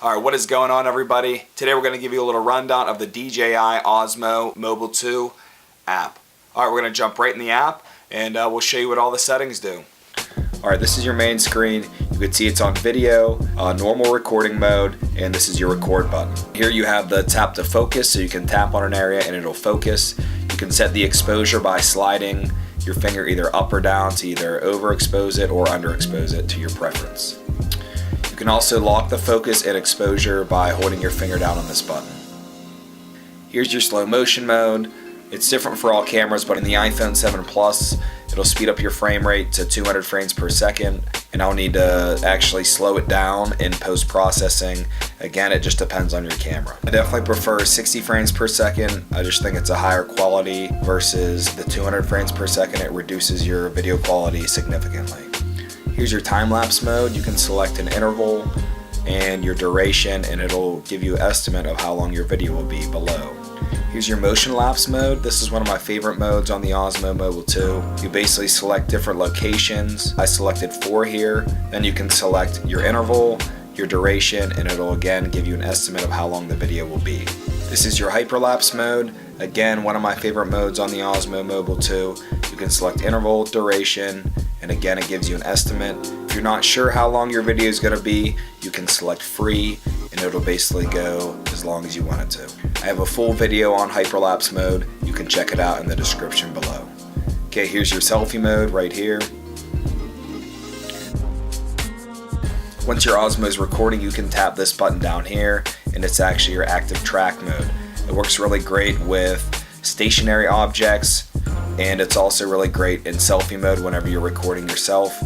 Alright, what is going on, everybody? Today we're going to give you a little rundown of the DJI OSMO Mobile 2 app. Alright, we're going to jump right in the app and we'll show you what all the settings do. Alright, this is your main screen. You can see it's on video, normal recording mode, and this is your record button. Here you have the tap to focus, so you can tap on an area and it'll focus. You can set the exposure by sliding your finger either up or down to either overexpose it or underexpose it to your preference. You can also lock the focus and exposure by holding your finger down on this button. Here's your slow motion mode. It's different for all cameras, but in the iPhone 7 Plus, it'll speed up your frame rate to 200 frames per second, and I'll need to actually slow it down in post-processing. Again, it just depends on your camera. I definitely prefer 60 frames per second. I just think it's a higher quality versus the 200 frames per second. It reduces your video quality significantly. Here's your time-lapse mode. You can select an interval and your duration, and it'll give you an estimate of how long your video will be below. Here's your motion lapse mode. This is one of my favorite modes on the OSMO Mobile 2. You basically select different locations. I selected 4 here. Then you can select your interval, your duration, and it'll again give you an estimate of how long the video will be. This is your hyperlapse mode. Again, one of my favorite modes on the OSMO Mobile 2. You can select interval, duration, and again it gives you an estimate. If you're not sure how long your video is going to be, you can select free and it'll basically go as long as you want it to. I have a full video on hyperlapse mode. You can check it out in the description below. Okay, here's your selfie mode right here. Once your OSMO is recording, you can tap this button down here and it's actually your active track mode. It works really great with stationary objects, and it's also really great in selfie mode whenever you're recording yourself.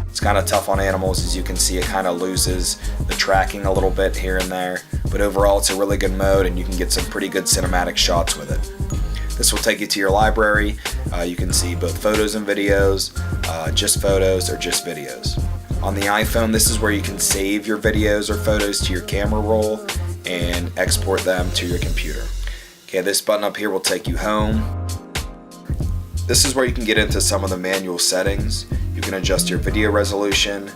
It's kind of tough on animals. As you can see, it kind of loses the tracking a little bit here and there, but overall it's a really good mode and you can get some pretty good cinematic shots with it. This will take you to your library. You can see both photos and videos, just photos or just videos. On the iPhone, this is where you can save your videos or photos to your camera roll and export them to your computer. Okay, this button up here will take you home. This is where you can get into some of the manual settings. You can adjust your video resolution,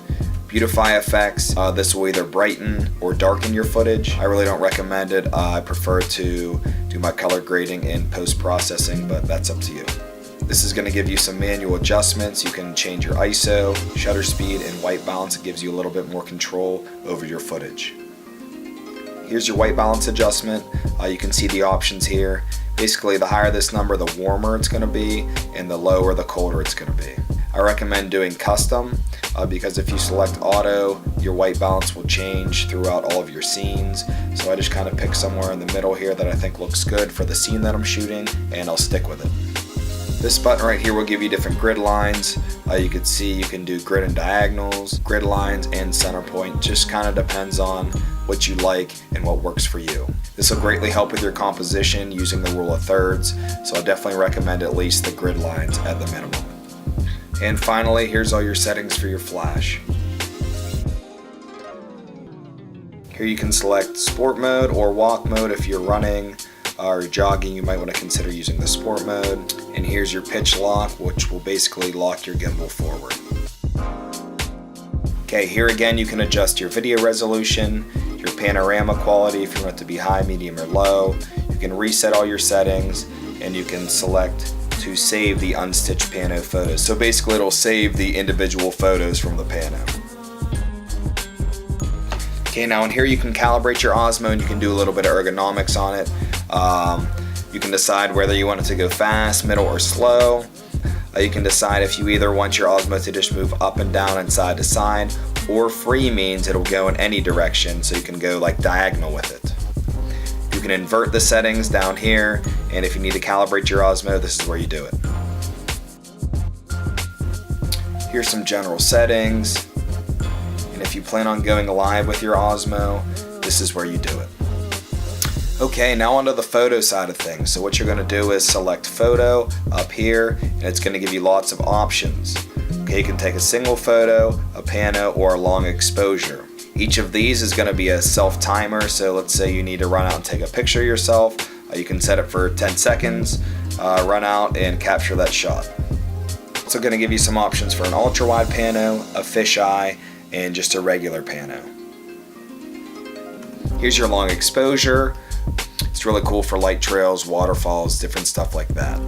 beautify effects. This will either brighten or darken your footage. I really don't recommend it. I prefer to do my color grading in post-processing, but that's up to you. This is going to give you some manual adjustments. You can change your ISO, shutter speed, and white balance. It gives you a little bit more control over your footage. Here's your white balance adjustment. You can see the options here. Basically, the higher this number, the warmer it's going to be, and the lower, the colder it's going to be. I recommend doing custom because if you select auto, your white balance will change throughout all of your scenes. So I just kind of pick somewhere in the middle here that I think looks good for the scene that I'm shooting, and I'll stick with it. This button right here will give you different grid lines. You can see you can do grid and diagonals, grid lines, and center point. Just kind of depends on what you like and what works for you. This will greatly help with your composition using the rule of thirds, so I definitely recommend at least the grid lines at the minimum. And finally, here's all your settings for your flash. Here you can select sport mode or walk mode. If you're running or jogging, you might want to consider using the sport mode. And here's your pitch lock, which will basically lock your gimbal forward. Okay, here again you can adjust your video resolution, your panorama quality if you want it to be high, medium, or low. You can reset all your settings, and you can select to save the unstitched pano photos. So basically it'll save the individual photos from the pano. Okay, now in here you can calibrate your OSMO and you can do a little bit of ergonomics on it. You can decide whether you want it to go fast, middle, or slow. You can decide if you either want your OSMO to just move up and down and side to side, or free means it'll go in any direction, so you can go like diagonal with it. You can invert the settings down here, and if you need to calibrate your OSMO, this is where you do it. Here's some general settings, and if you plan on going live with your OSMO, this is where you do it. Okay, now onto the photo side of things. So what you're going to do is select photo up here, and it's going to give you lots of options. Okay, you can take a single photo, a pano, or a long exposure. Each of these is going to be a self timer, so let's say you need to run out and take a picture of yourself. You can set it for 10 seconds, run out and capture that shot. It's going to give you some options for an ultra wide pano, a fisheye, and just a regular pano. Here's your long exposure. It's really cool for light trails, waterfalls, different stuff like that.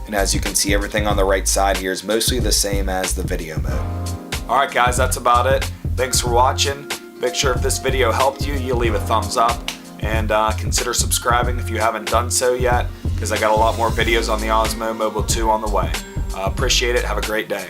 And as you can see, everything on the right side here is mostly the same as the video mode. Alright guys, that's about it. Thanks for watching. Make sure if this video helped you, you leave a thumbs up. And consider subscribing if you haven't done so yet, because I got a lot more videos on the Osmo Mobile 2 on the way. Appreciate it. Have a great day.